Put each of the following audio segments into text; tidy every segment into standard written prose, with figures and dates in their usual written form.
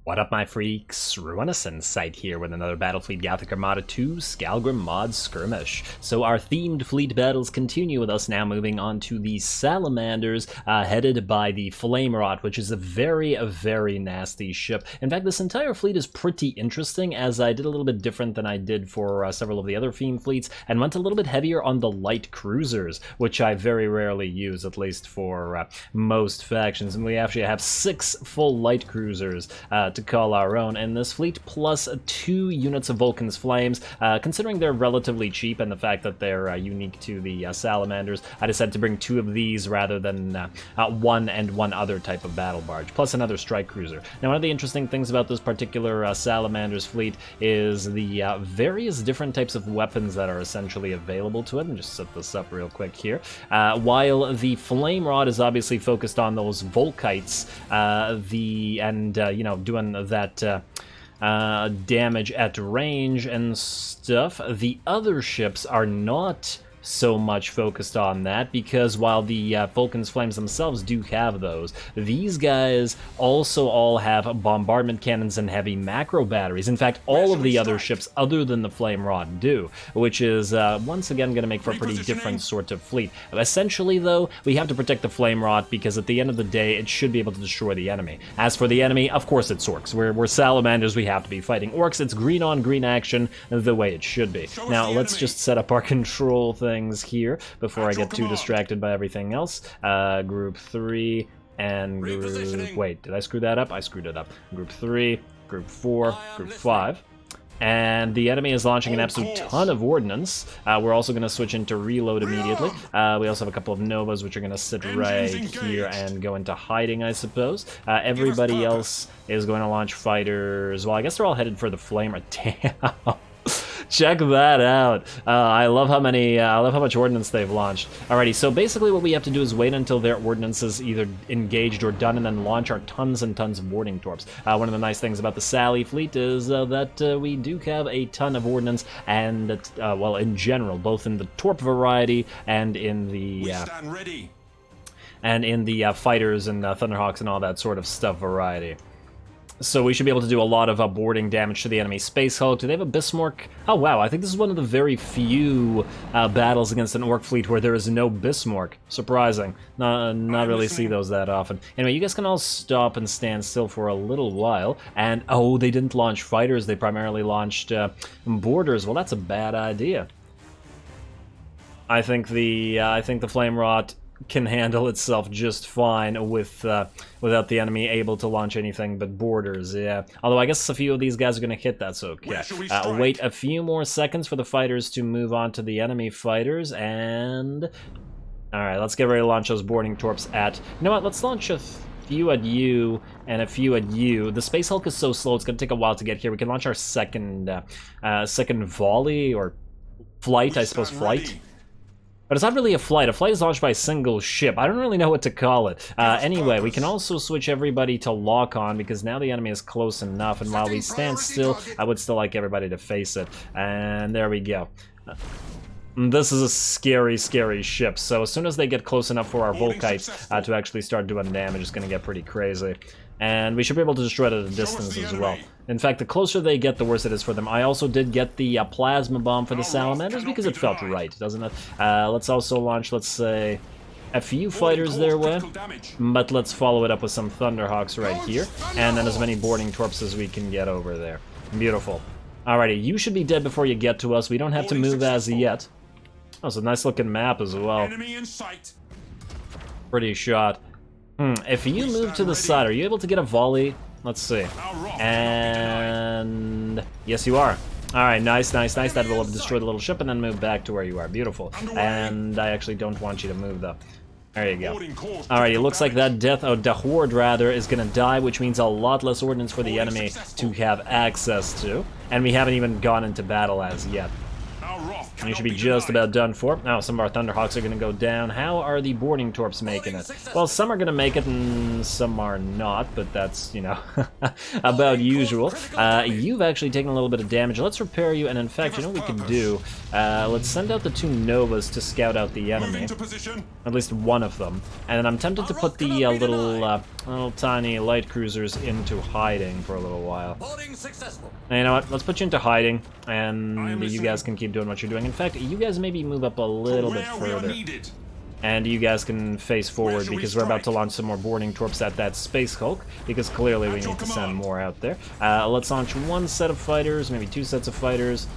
What up, my freaks? RuinousInsight here with another Battlefleet Gothic Armada 2 Skalgrim Mod Skirmish. So our themed fleet battles continue with us now moving on to the Salamanders, headed by the Flamerot, which is a very nasty ship. In fact, this entire fleet is pretty interesting, as I did a little bit different than I did for several of the other themed fleets, and went a little bit heavier on the light cruisers, which I very rarely use, at least for most factions. And we actually have 6 full light cruisers to call our own in this fleet, plus 2 units of Vulcan's Flames. Considering they're relatively cheap and the fact that they're unique to the Salamanders, I decided to bring 2 of these rather than one and one other type of battle barge, plus another strike cruiser. Now, one of the interesting things about this particular Salamanders fleet is the various different types of weapons that are essentially available to it. And just set this up real quick here. While the Flame Rod is obviously focused on those Volkites, you know, doing that damage at range and stuff, the other ships are not so much focused on that, because while the Vulcan's Flames themselves do have those, these guys also all have bombardment cannons and heavy macro batteries. In fact, all of the other ships other than the Flame Rod do, which is once again going to make for a pretty different sort of fleet. Essentially, though, we have to protect the Flame Rod because at the end of the day, it should be able to destroy the enemy. As for the enemy, of course it's Orks. We're Salamanders, we have to be fighting Orks. It's green on green action the way it should be. Now, let's just set up our control things here before I get too distracted by everything else. Group 3 and group... Wait, did I screw that up? I screwed it up. Group 3, Group 4, Group 5. And the enemy is launching an absolute ton of ordnance. We're also going to switch into reload immediately. We also have a couple of Novas, which are going to sit right here and go into hiding, I suppose. Everybody else is going to launch fighters. Well, I guess they're all headed for the Flamer. Damn. Check that out. I love how much ordnance they've launched. Alrighty, so basically what we have to do is wait until their ordnance is either engaged or done, and then launch our tons and tons of boarding torps. One of the nice things about the Sally fleet is that we do have a ton of ordnance, and well, in general, both in the torp variety and in the fighters and Thunderhawks and all that sort of stuff variety. So we should be able to do a lot of boarding damage to the enemy Space Hulk. Do they have a Bismarck? Oh wow, I think this is one of the very few battles against an Orc fleet where there is no Bismarck. Surprising. Not really see those that often. Anyway, you guys can all stop and stand still for a little while. And, oh, they didn't launch fighters, they primarily launched boarders. Well, that's a bad idea. I think the Flame Rot can handle itself just fine with without the enemy able to launch anything but boarders, yeah. Although I guess a few of these guys are going to hit, that's okay. Wait a few more seconds for the fighters to move on to the enemy fighters, and... Alright, let's get ready to launch those boarding torps at... You know what, let's launch a few at you and a few at you. The Space Hulk is so slow, it's going to take a while to get here. We can launch our second volley, or flight, I suppose, flight. But it's not really a flight. A flight is launched by a single ship. I don't really know what to call it. Anyway, we can also switch everybody to lock-on, because now the enemy is close enough, and while we stand still, I would still like everybody to face it. And there we go. This is a scary ship, so as soon as they get close enough for our Volkites to actually start doing damage, it's going to get pretty crazy. And we should be able to destroy it at a distance as well. In fact, the closer they get, the worse it is for them. I also did get the plasma bomb for the Salamanders because it felt right, doesn't it? Let's also launch, let's say, a few fighters their way, but let's follow it up with some Thunderhawks right here, and then as many boarding torps as we can get over there. Beautiful. Alrighty, you should be dead before you get to us. We don't have to move as yet. Oh, it's a nice looking map as well. Pretty shot. If you move to the side, are you able to get a volley? Let's see. And... yes, you are. Alright, nice. That will destroy the little ship and then move back to where you are. Beautiful. And I actually don't want you to move, though. There you go. Alright, it looks like that the Horde, rather, is going to die, which means a lot less ordnance for the enemy to have access to. And we haven't even gone into battle as yet. You should be just about done for. Now, some of our Thunderhawks are going to go down. How are the boarding torps making it? Well, some are going to make it and some are not, but that's, you know, about usual. You've actually taken a little bit of damage. Let's repair you, and in fact, you know what we can do? Let's send out the 2 Novas to scout out the enemy. At least one of them. And then I'm tempted to put the little tiny light cruisers into hiding for a little while. And you know what? Let's put you into hiding, and you guys can keep doing what you're doing. In fact, you guys maybe move up a little bit further. And you guys can face forward because we're about to launch some more boarding torps at that Space Hulk, because clearly we need to send more out there. Let's launch 1 set of fighters, maybe 2 sets of fighters.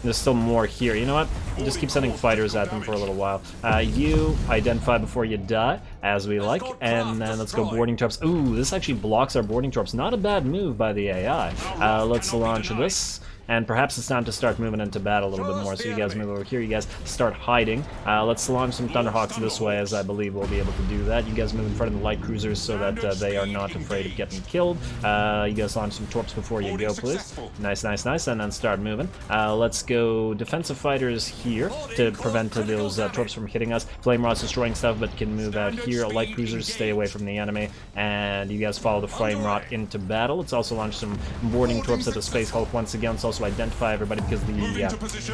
There's still more here. You know what? Just keep sending fighters at them for a little while. You identify before you die, as we like, and then let's go boarding torps. Ooh, this actually blocks our boarding torps. Not a bad move by the AI. Let's launch this. And perhaps it's time to start moving into battle a little bit more. So you guys move over here, you guys start hiding. Let's launch some Thunderhawks this way, as I believe we'll be able to do that. You guys move in front of the light cruisers so that they are not afraid of getting killed. You guys launch some torps before you go, please. Nice, nice, nice, and then start moving. Let's go defensive fighters here to prevent those torps from hitting us. Flame Rod's destroying stuff, but can move out here. Light cruisers stay away from the enemy, and you guys follow the Flame Rod into battle. Let's also launch some boarding torps at the Space Hulk once again. Let's also identify everybody because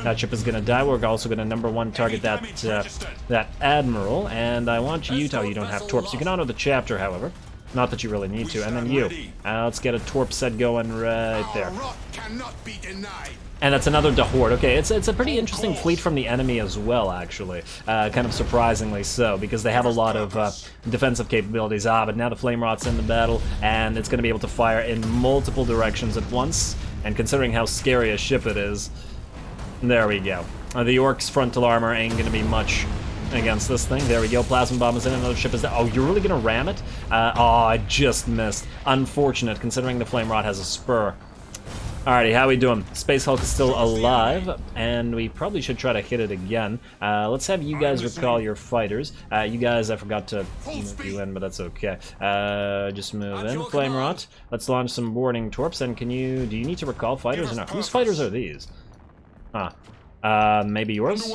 that ship is going to die. We're also going to #1 target that Admiral, and I want you to... Oh, you don't have torps. You can honor the chapter, however. Not that you really need to. And then you. Let's get a torp set going right there. And that's another Dahorde. Okay, it's a pretty interesting fleet from the enemy as well, actually. Kind of surprisingly so, because they have a lot of defensive capabilities. But now the Flame Rod's in the battle, and it's going to be able to fire in multiple directions at once. And considering how scary a ship it is, there we go. The Orks' frontal armor ain't going to be much against this thing. There we go. Plasma bomb is in. Another ship is there. Oh, you're really going to ram it? Oh, I just missed. Unfortunate, considering the Flame Rod has a spur. Alrighty, how we doing? Space Hulk is still alive, and we probably should try to hit it again. Let's have you guys recall your fighters. You guys, I forgot to move you in, but that's okay. Just move in. Flame Rod. Let's launch some boarding torps, and do you need to recall fighters or not? Whose fighters are these? Maybe yours?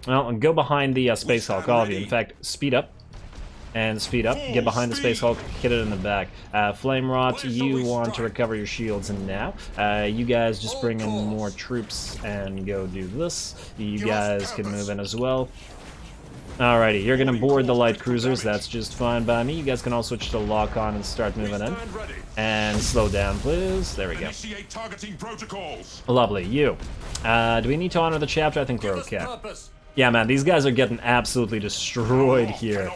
Well, go behind the Space Hulk, all of you. In fact, speed up. And speed up, get behind the Space Hulk, hit it in the back. Flame Rot, you want to recover your shields now. You guys just bring in more troops and go do this. You guys can move in as well. Alrighty, you're gonna board the light cruisers, that's just fine by me. You guys can all switch to lock on and start moving in. And slow down, please. There we go. Lovely, you. Do we need to honor the chapter? I think we're okay. Yeah, man, these guys are getting absolutely destroyed here.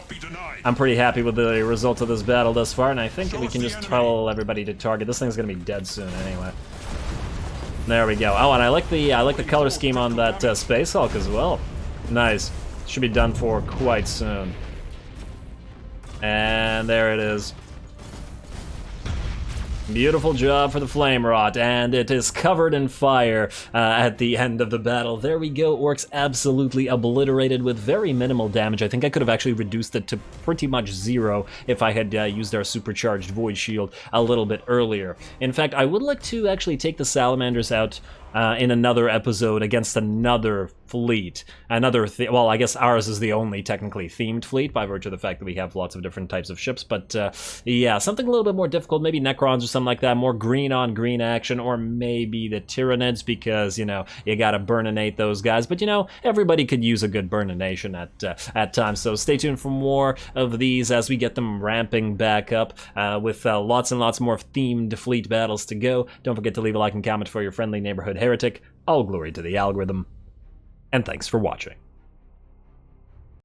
I'm pretty happy with the result of this battle thus far, and I think we can just tell everybody to target. This thing's gonna be dead soon anyway. There we go. Oh, and I like the color scheme on that Space Hulk as well. Nice. Should be done for quite soon. And there it is. Beautiful job for the Flame Rot, and it is covered in fire at the end of the battle. There we go, Orks absolutely obliterated with very minimal damage. I think I could have actually reduced it to pretty much 0 if I had used our supercharged Void Shield a little bit earlier. In fact, I would like to actually take the Salamanders out in another episode against another fleet. Well, I guess ours is the only technically themed fleet by virtue of the fact that we have lots of different types of ships, but yeah, something a little bit more difficult, maybe Necrons or something like that, more green on green action, or maybe the Tyranids, because, you know, you gotta burninate those guys, but you know, everybody could use a good burnination at times, so stay tuned for more of these as we get them ramping back up with lots and lots more themed fleet battles to go. Don't forget to leave a like and comment for your friendly neighborhood heretic. All glory to the algorithm, and thanks for watching.